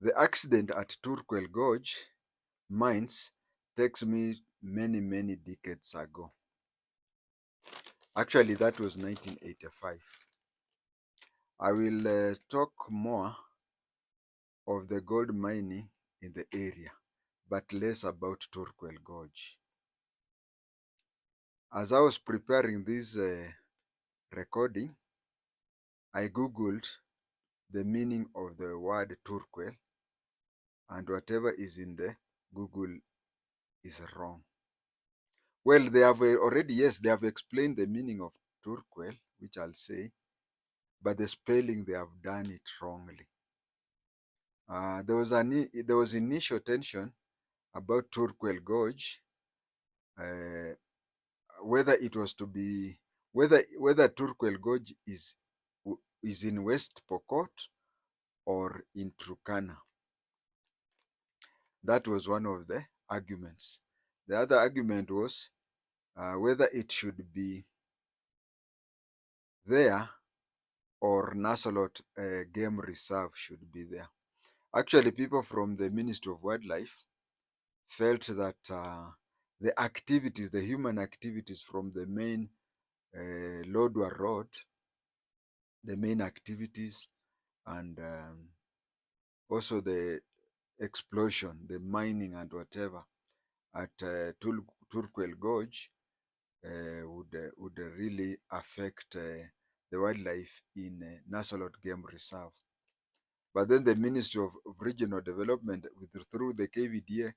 The accident at Turquel Gorge mines takes me many decades ago. Actually, that was 1985. I will talk more of the gold mining in the area, but less about Turquel Gorge. As I was preparing this recording, I googled the meaning of the word Turquel, and whatever is in the Google is wrong. Well, they have already, yes, they have explained the meaning of Turquel, which I'll say, but the spelling, they have done it wrongly. There was initial tension about Turquel Gorge, uh, whether it was to be whether Turquel Gorge is in West Pokot or in Turkana. That was one of the arguments. The other argument was whether it should be there or Nasolot Game Reserve should be there. Actually, people from the Ministry of Wildlife felt that the human activities from the main Lodwar Road, the main activities, and also the explosion, the mining and whatever at Turquel Gorge would really affect the wildlife in Nasolot Game Reserve. But then the Ministry of Regional Development, through the KVDA,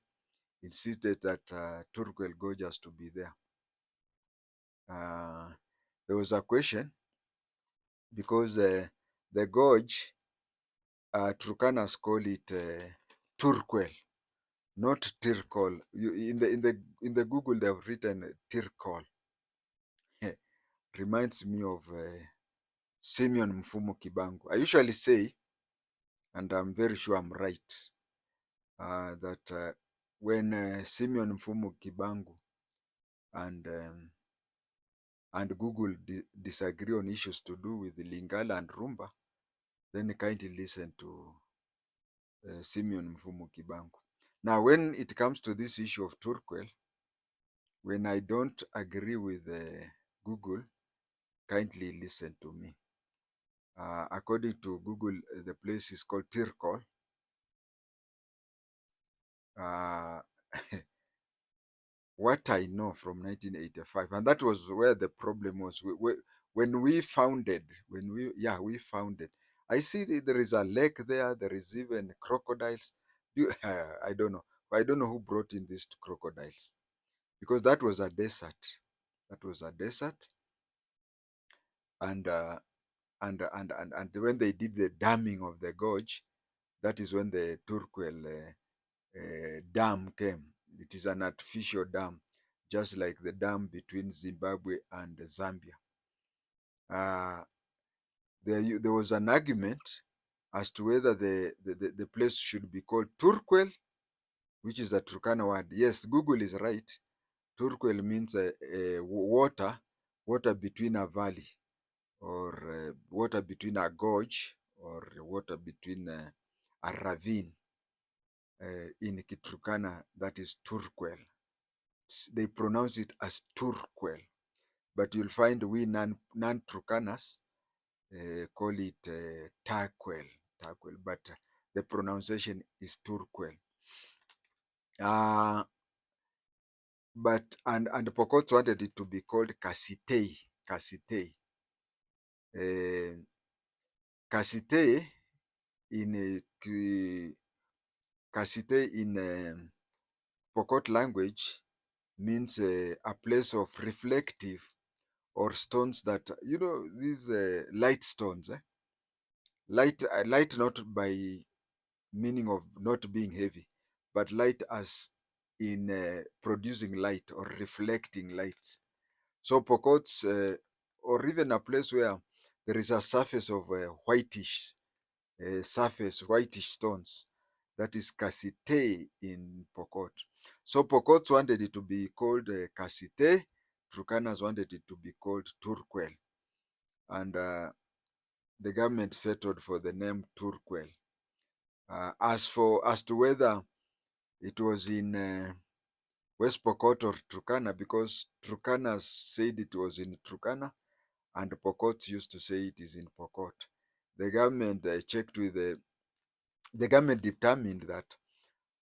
insisted that Turquel Gorge has to be there. There was a question because the gorge, Turkanas call it Turquel, not Tirkol. In the Google they have written Tirkol. Reminds me of Simeon Mfumu Kibangu. I usually say, and I'm very sure I'm right, that when Simeon Mfumu Kibangu and Google disagree on issues to do with Lingala and Rumba, then kindly listen to Simeon Mfumu Kibangu. Now, when it comes to this issue of Turquel, when I don't agree with Google, kindly listen to me. According to Google, the place is called Tirkol. What I know from 1985, and that was where the problem was. We founded. I see there is a lake there. There is even crocodiles. I don't know. I don't know who brought in these crocodiles, because that was a desert. That was a desert, and and when they did the damming of the gorge, that is when the Turquel dam came. It is an artificial dam, just like the dam between Zimbabwe and Zambia. There was an argument as to whether the place should be called Turquel, which is a Turkana word. Yes, Google is right. Turquel means water between a valley, or water between a gorge, or water between a ravine. In Kiturkana, that is Turquel. They pronounce it as Turquel, but you'll find we non-Turkanas call it Tarquel, but the pronunciation is Turquel. And Pokot wanted it to be called Kasitei. Kasitei in Pokot language means a place of reflective or stones that, these light stones. Light not by meaning of not being heavy, but light as in producing light or reflecting light. So Pokots, or even a place where there is a surface of whitish stones, that is Kasite in Pokot. So Pokots wanted it to be called Kasite, Turkanas wanted it to be called Turquel, and the government settled for the name Turquel. As to whether it was in West Pokot or Turkana, because Turkana said it was in Turkana and Pokot used to say it is in Pokot. The government checked with the government determined that,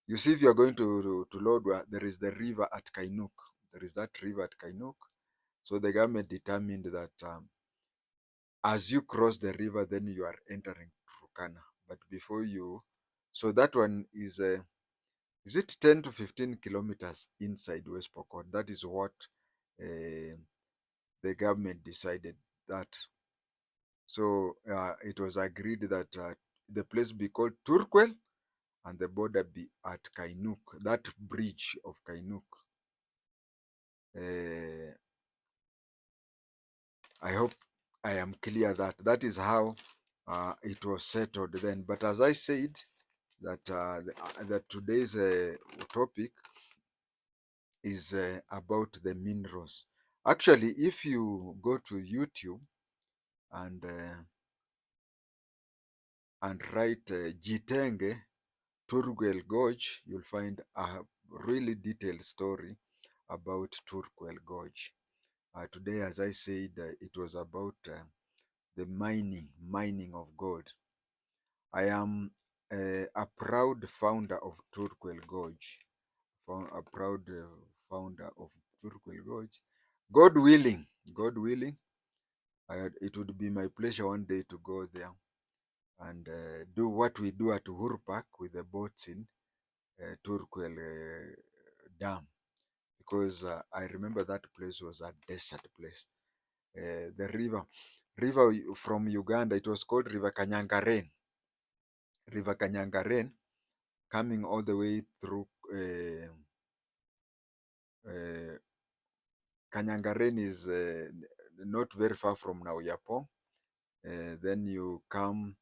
you see, if you are going to Lodwa, there is the river at Kainuk. There is that river at Kainuk. So the government determined that as you cross the river, then you are entering Turkana. But before you, so that one is it 10 to 15 kilometers inside West Pokot? That is what the government decided that. So it was agreed that the place be called Turkwel and the border be at Kainuk, that bridge of Kainuk. I hope I am clear that that is how it was settled then. But as I said, that today's topic is about the minerals. Actually, if you go to YouTube and write JI-TENGE Turkwel Gorge, you'll find a really detailed story about Turkwel Gorge. Today, as I said, it was about the mining of gold. I am a proud founder of Turkwel Gorge, a proud founder of Turkwel Gorge. God willing, it would be my pleasure one day to go there and do what we do at Uhuru Park with the boats in Turkwel Dam, because I remember that place was a desert place. The river from Uganda, it was called River Kanyangaren, coming all the way through Kanyangaren is not very far from Nauyapong. Then you come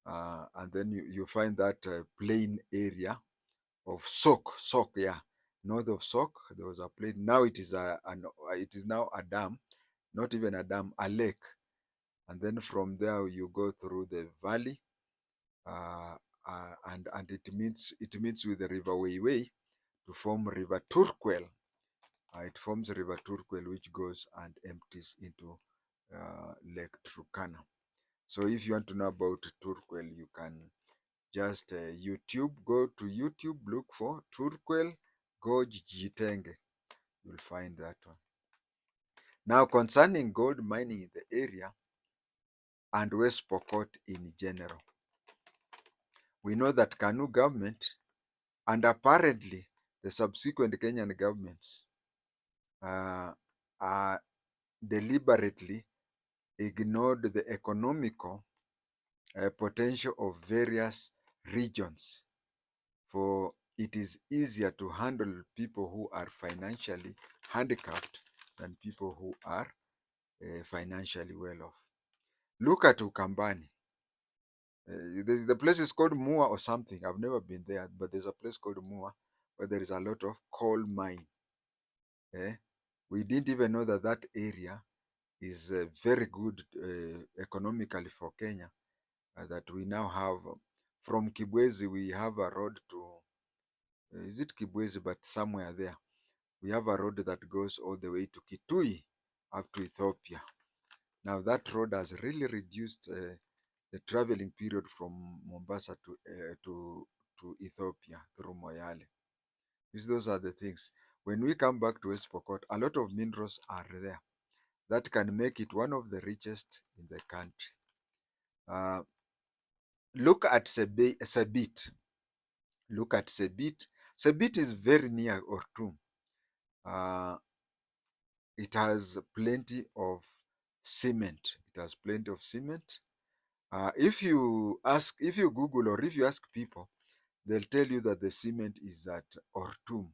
and then you find that plain area of Sok, yeah. North of Sok, there was a plain. Now it is it is now a dam, not even a dam, a lake. And then from there you go through the valley, and it meets with the River Weiwei to form River Turkwel. It forms River Turkwel, which goes and empties into Lake Turkana. So if you want to know about Turkwel, you can just go to YouTube, look for Turkwel Gorge JI-TENGE. You'll find that one. Now, concerning gold mining in the area and West Pokot in general, we know that Kanu government and apparently the subsequent Kenyan governments deliberately ignored the economical potential of various regions, for it is easier to handle people who are financially handicapped than people who are financially well off. Look at Ukambani. The place is called Mua or something. I've never been there, but there's a place called Mua where there is a lot of coal mine. We didn't even know that that area is very good economically for Kenya. That we now have from Kibwezi, we have a road to, is it Kibwezi, but somewhere there. We have a road that goes all the way to Kitui up to Ethiopia. Now that road has really reduced the traveling period from Mombasa to Ethiopia through Moyale. Those are the things. When we come back to West Pokot, a lot of minerals are there that can make it one of the richest in the country. Look at Sebit. Look at Sebit. Sebit is very near Ortum. It has plenty of cement. It has plenty of cement. If you Google or if you ask people, they'll tell you that the cement is at Ortum,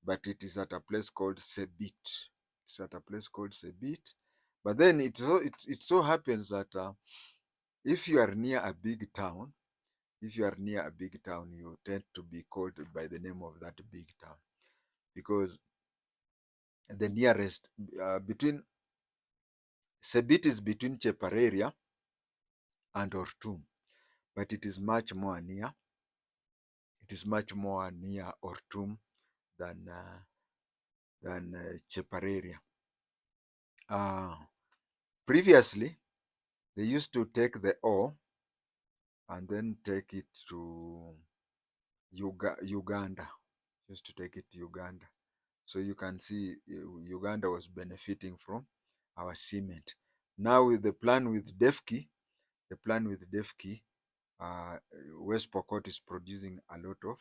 but it is at a place called Sebit. It's at a place called Sebit. But then it so happens that if you are near a big town, you tend to be called by the name of that big town, because the nearest between Sebit is between Chepareria and Ortum. but it is much more near. It is much more near Ortum than Chepareria. Uh, Previously, they used to take the ore and then take it to Uganda. Used to take it to Uganda. So you can see Uganda was benefiting from our cement. Now with the plan with DEFKI, uh, West Pokot is producing a lot of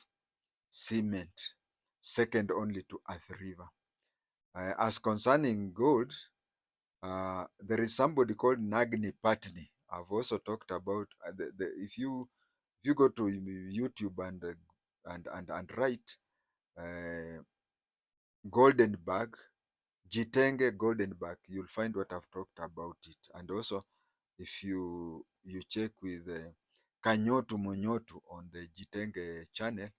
cement, second only to Earth River. As concerning gold, there is somebody called Nagni Patni. I've also talked about if you go to YouTube and write uh, golden bag, JI-TENGE golden bag, you'll find what I've talked about it. And also, if you check with Kanyotu Monyotu on the JI-TENGE channel,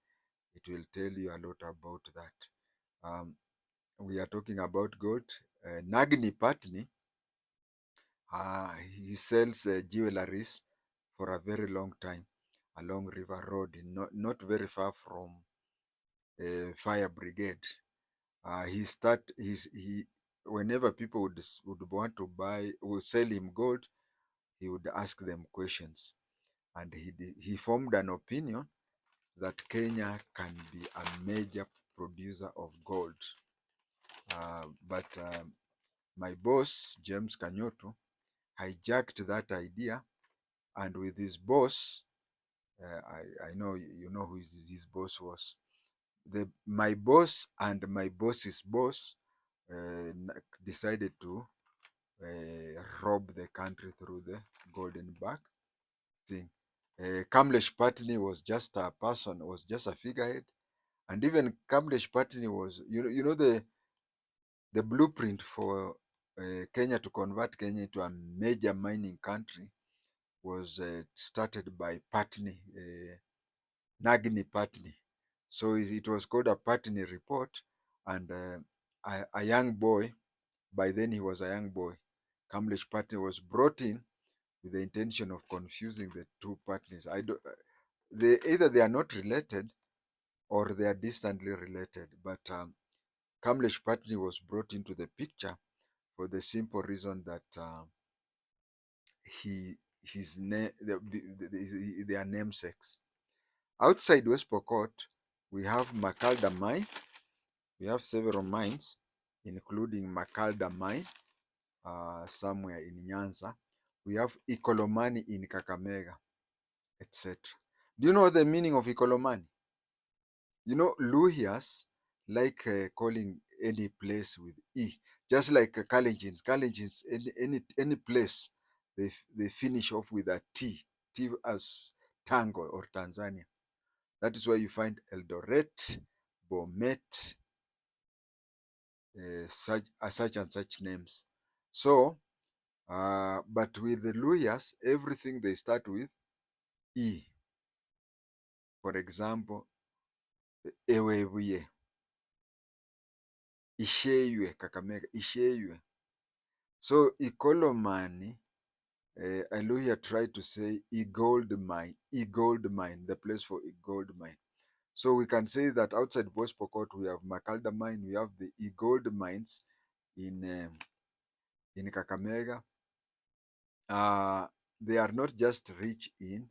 it will tell you a lot about that. We are talking about gold. Nagni Patni, he sells jewelries for a very long time along River Road, not very far from Fire Brigade. He whenever people would want to would sell him gold, he would ask them questions, and he formed an opinion that Kenya can be a major producer of gold. But my boss James Kanyoto hijacked that idea, and with his boss, I know you know who his boss was. My boss and my boss's boss decided to rob the country through the golden back thing. Kamlesh Patni was just a person, was just a figurehead, and even Kamlesh Patni was, you know the blueprint for Kenya to convert Kenya into a major mining country was started by Patni, Nagini Patni. So it was called a Patni report, and a young boy, by then he was a young boy, Kamlesh Patni was brought in with the intention of confusing the two partners. Either they are not related or they are distantly related. But Kamlesh Patni was brought into the picture for the simple reason that he his name they are namesakes. Outside West Pokot, we have Makalda mine. We have several mines, including Makalda mine somewhere in Nyanza. We have Ikolomani in Kakamega, etc. Do you know the meaning of Ikolomani? You know, Luhyas like calling any place with E, just like Kalenjins. Kalenjins, any place, they finish off with a T, T as Tango or Tanzania. That is why you find Eldoret, Bomet, such and such names. So, but with the Luhyas, everything they start with E. For example, Ewebuye, Isheywe, Kakamega, Isheywe. So Ikolomani, Aluhya tried to say gold mine, the place for a gold mine. So we can say that outside West Pokot we have Makalda mine, we have the gold mines in Kakamega. They are not just rich in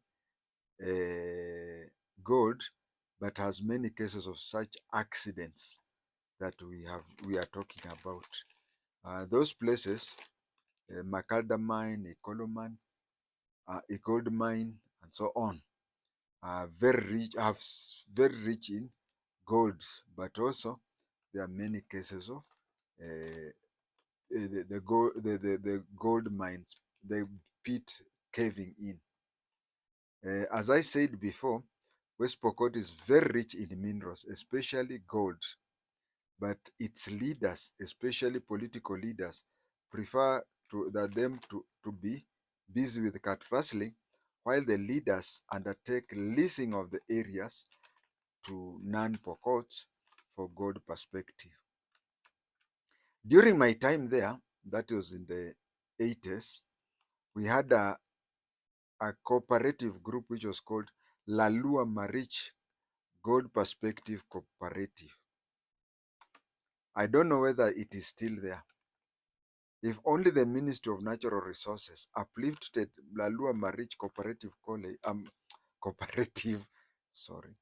gold, but has many cases of such accidents that we are talking about. Those places, Makalda mine, Ikoloman, a gold mine, and so on, are very rich in gold, but also there are many cases of the gold mines, the pit caving in. As I said before, West Pokot is very rich in minerals, especially gold, but its leaders, especially political leaders, prefer them to be busy with cat rustling, while the leaders undertake leasing of the areas to non-Pokots for gold perspective. During my time there, that was in the 80s, we had a cooperative group which was called Lalua Marich Gold Perspective Cooperative. I don't know whether it is still there. If only the Ministry of Natural Resources uplifted Lalua Marich Cooperative, sorry,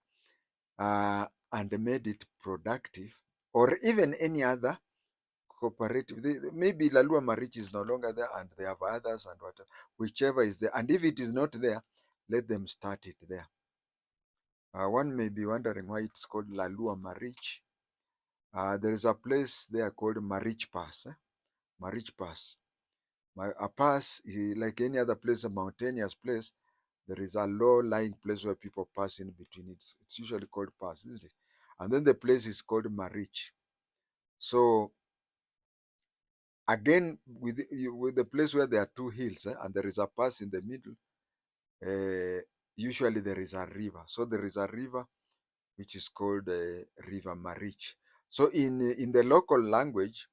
and made it productive, or even any other cooperative. Maybe Lalua Marich is no longer there, and they have others, and whatever, whichever is there. And if it is not there, let them start it there. One may be wondering why it's called Lalua Marich. There is a place there called Marich Pass. Marich Pass. A pass, like any other place, a mountainous place, there is a low-lying place where people pass in between. It's usually called pass, isn't it? And then the place is called Marich. So again, with the place where there are two hills, and there is a pass in the middle, usually there is a river. So there is a river which is called River Marich. So in the local language,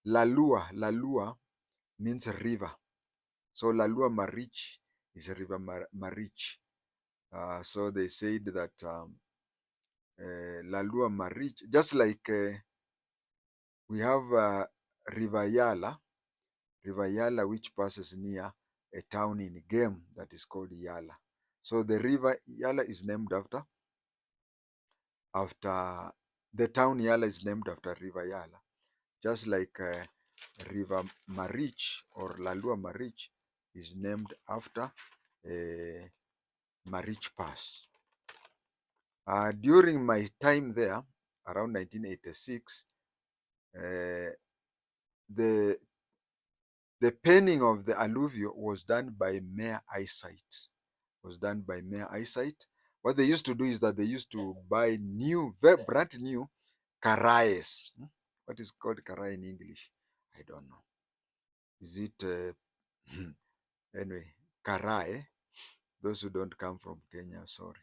Lalua means river. So Lalua Marich is a river Marich. So they said that Lalua Marich, just like we have River Yala, which passes near a town in Game that is called Yala. So the river Yala is named after the town Yala is named after River Yala, just like River Marich or Lalua Marich is named after Marich Pass. During my time there, around 1986, the penning of the alluvial was done by mere eyesight. What they used to do is that they used to buy new, very brand new karaes. What is called karae in English? I don't know. Is it anyway, karae? Those who don't come from Kenya, sorry.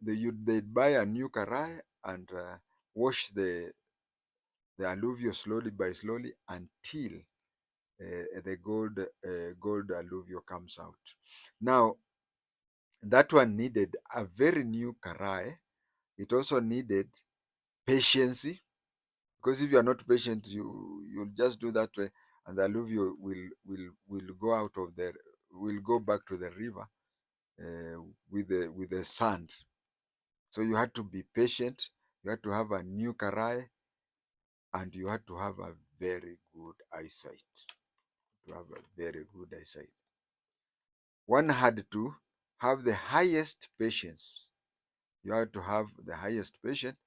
They'd buy a new karae and wash the alluvial slowly until the gold alluvial comes out. Now that one needed a very new karae. It also needed patience, because if you are not patient, you'll just do that way, and the alluvial will go out of the will go back to the river with the sand. So you had to be patient. You had to have a new karae, and you had to have a very good eyesight. One had to have the highest patience. You had to have the highest patience,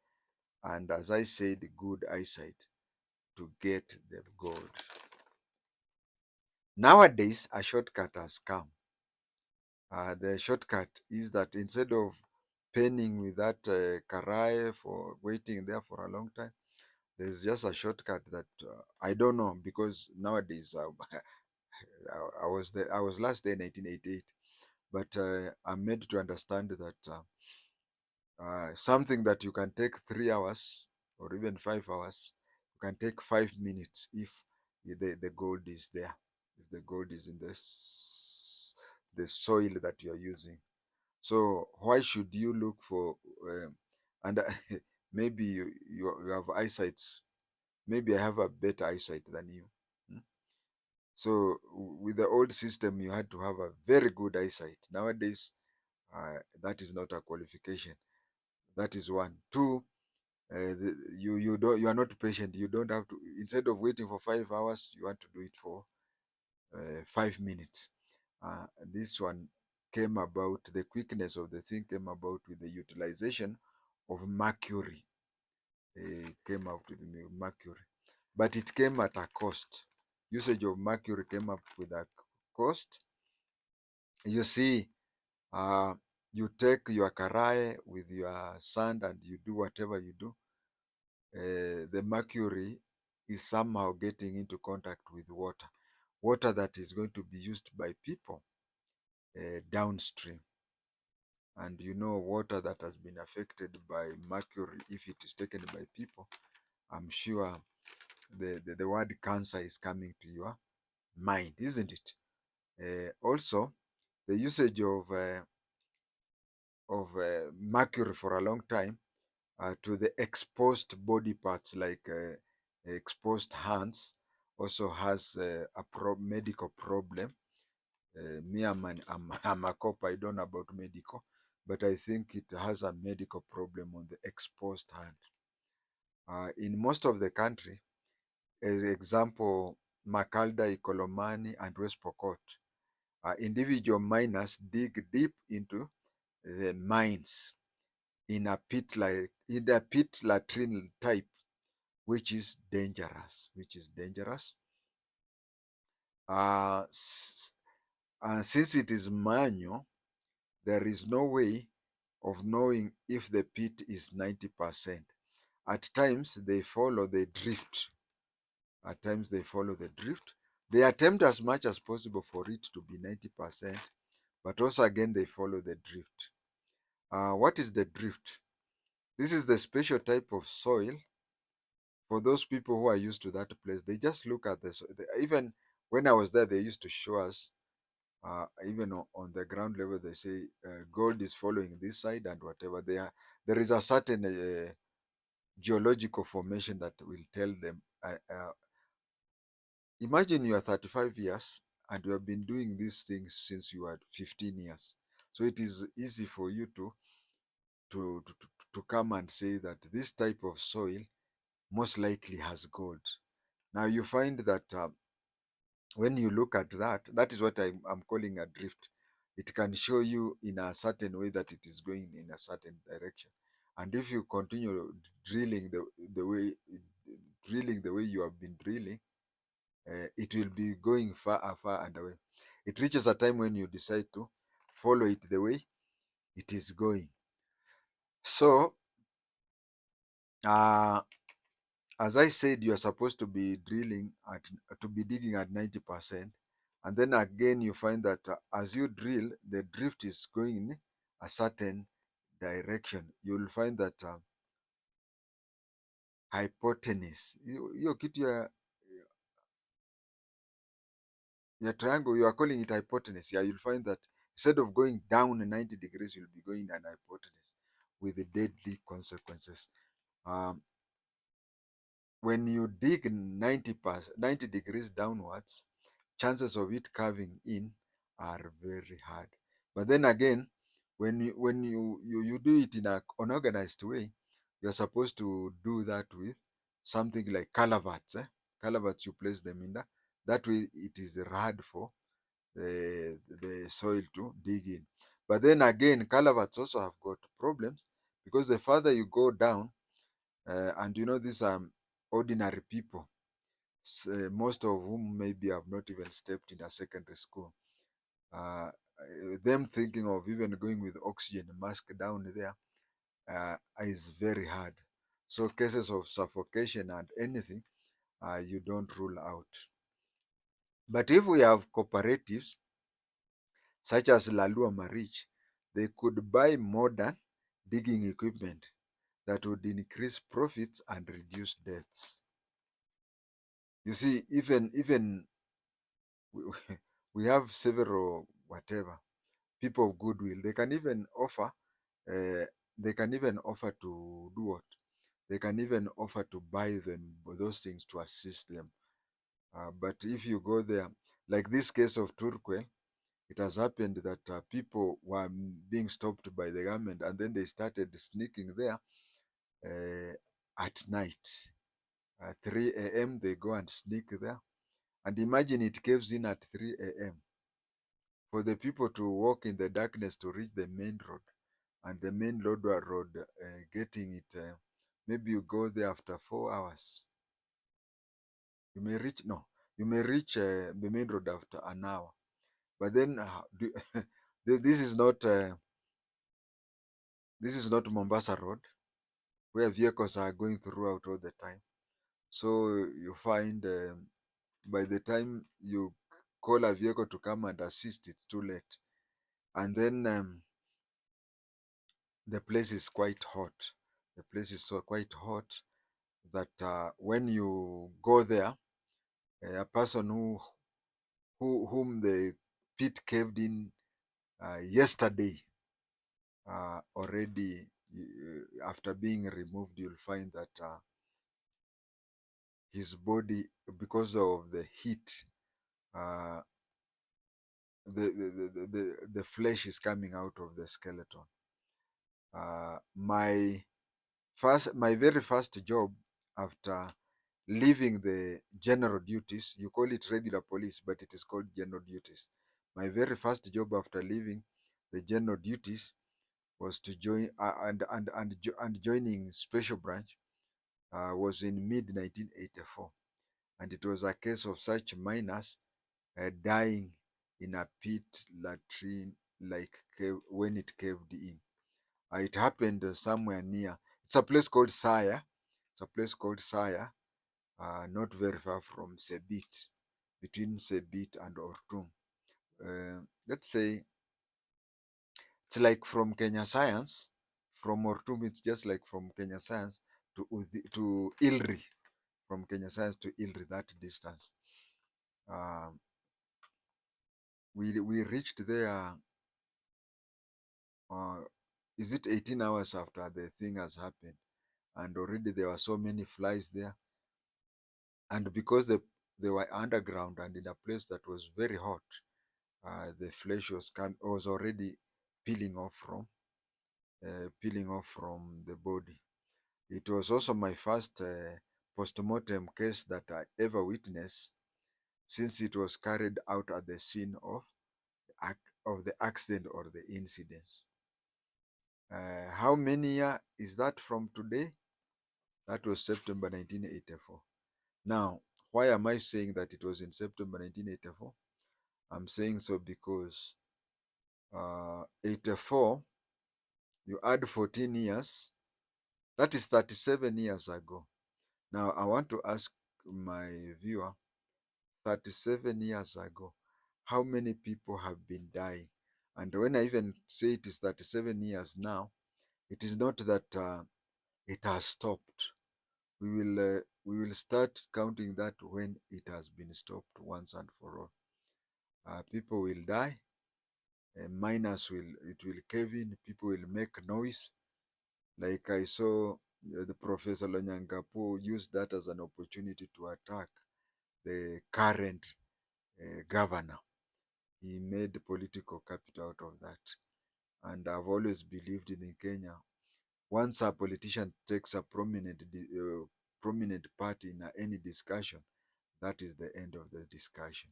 and as I said, good eyesight to get the gold. Nowadays, a shortcut has come. The shortcut is that instead of penning with that karae for waiting there for a long time, there's just a shortcut that I don't know, because nowadays I was there. I was last there in 1988, but I'm made to understand that something that you can take 3 hours or even 5 hours, you can take 5 minutes if the gold is there, if the gold is in the soil that you are using. So why should you look for and maybe you have eyesight, maybe I have a better eyesight than you. Hmm? So with the old system, you had to have a very good eyesight. Nowadays, that is not a qualification. That is one. Two, you are not patient. You don't have to. Instead of waiting for 5 hours, you want to do it for 5 minutes. This one came about. The quickness of the thing came about with the utilization of mercury. Came out with mercury, but it came at a cost. Usage of mercury came up with a cost. You see, you take your karae with your sand and you do whatever you do. The mercury is somehow getting into contact with water that is going to be used by people downstream. And you know, water that has been affected by mercury, if it is taken by people, I'm sure the word cancer is coming to your mind, isn't it? Also, the usage of mercury for a long time to the exposed body parts like exposed hands also has medical problem. Me, I'm a cop. I don't know about medical, but I think it has a medical problem on the exposed hand. In most of the country, as example, Makalda, Ikolomani, and West Pokot, individual miners dig deep into the mines in a pit latrine type, which is dangerous. Uh, and since it is manual, there is no way of knowing if the pit is 90%. At times they follow the drift. At times they follow the drift. They attempt as much as possible for it to be 90%, but also again they follow the drift. What is the drift? This is the special type of soil. For those people who are used to that place, they just look at this. Even when I was there, they used to show us, even on the ground level, they say gold is following this side and whatever. There is a certain geological formation that will tell them. Imagine you are 35 years and you have been doing these things since you are 15 years. So it is easy for you to, to, to come and say that this type of soil most likely has gold. Now you find that when you look at that, that is what I'm calling a drift. It can show you in a certain way that it is going in a certain direction. And if you continue drilling the way you have been drilling, it will be going far and away. It reaches a time when you decide to follow it the way it is going. So, uh, as I said, you are supposed to be digging at 90%, and then again you find that as you drill, the drift is going in a certain direction. You will find that hypotenuse, hiyo kitu ya triangle, you are calling it hypotenuse. Yeah, you'll find that instead of going down 90 degrees, you'll be going an hypotenuse with the deadly consequences. Um, when you dig 90 degrees downwards, chances of it curving in are very hard. But then again, when you do it in an unorganized way, you're supposed to do that with something like calaverts. Calaverts, you place them in there. That way, it is hard for the soil to dig in. But then again, calaverts also have got problems because the further you go down, and these are ordinary people, most of whom maybe have not even stepped in a secondary school. Uh, them thinking of even going with oxygen mask down there is very hard. So cases of suffocation and anything, you don't rule out. But if we have cooperatives such as Lalua Marich, they could buy modern digging equipment that would increase profits and reduce deaths. You see, even we, we have several whatever people of goodwill. They can even offer. They can even offer to do what? They can even offer to buy them those things to assist them. But if you go there, like this case of Turquel, it has happened that people were being stopped by the government, and then they started sneaking there at night. 3 a.m. they go and sneak there, and imagine it caves in at 3 a.m. for the people to walk in the darkness to reach the main road, and the main road getting it. Maybe you go there after 4 hours. You may reach no, you may reach the main road after an hour. But then this is not Mombasa Road where vehicles are going throughout all the time. So you find by the time you call a vehicle to come and assist, it's too late. And then the place is quite hot. The place is so quite hot that when you go there, a person whom the pit caved in yesterday. Already, after being removed, you'll find that his body, because of the heat, uh, the flesh is coming out of the skeleton. My very first job after leaving the general duties, you call it regular police, but it is called general duties. My very first job after leaving the general duties was to join and joining special branch was in mid 1984, and it was a case of such miners dying in a pit latrine, like when it caved in. It happened somewhere near. It's a place called Saya. It's a place called Saya, not very far from Sebit, between Sebit and Ortum. Let's say it's like from Kenya Science, from Ortum, it's just like from Kenya Science to Ilri, from Kenya Science to Ilri, that distance. Um, we reached there. Uh, is it 18 hours after the thing has happened? And already there were so many flies there, and because they were underground and in a place that was very hot, the flesh was already peeling off from the body. It was also my first post-mortem case that I ever witnessed, since it was carried out at the scene of the accident or the incidents. How many years is that from today? That was September 1984. Now, why am I saying that it was in September 1984? I'm saying so because 84, you add 14 years, that is 37 years ago. Now, I want to ask my viewer, 37 years ago, how many people have been dying? And when I even say it is 37 years now, it is not that it has stopped. We will start counting that when it has been stopped once and for all. People will die, miners will cave in, people will make noise. Like I saw the Professor Lonyangapu used that as an opportunity to attack the current governor. He made political capital out of that. And I've always believed in Kenya, once a politician takes a prominent part in any discussion, that is the end of the discussion.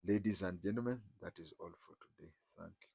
Ladies and gentlemen, that is all for today. Thank you.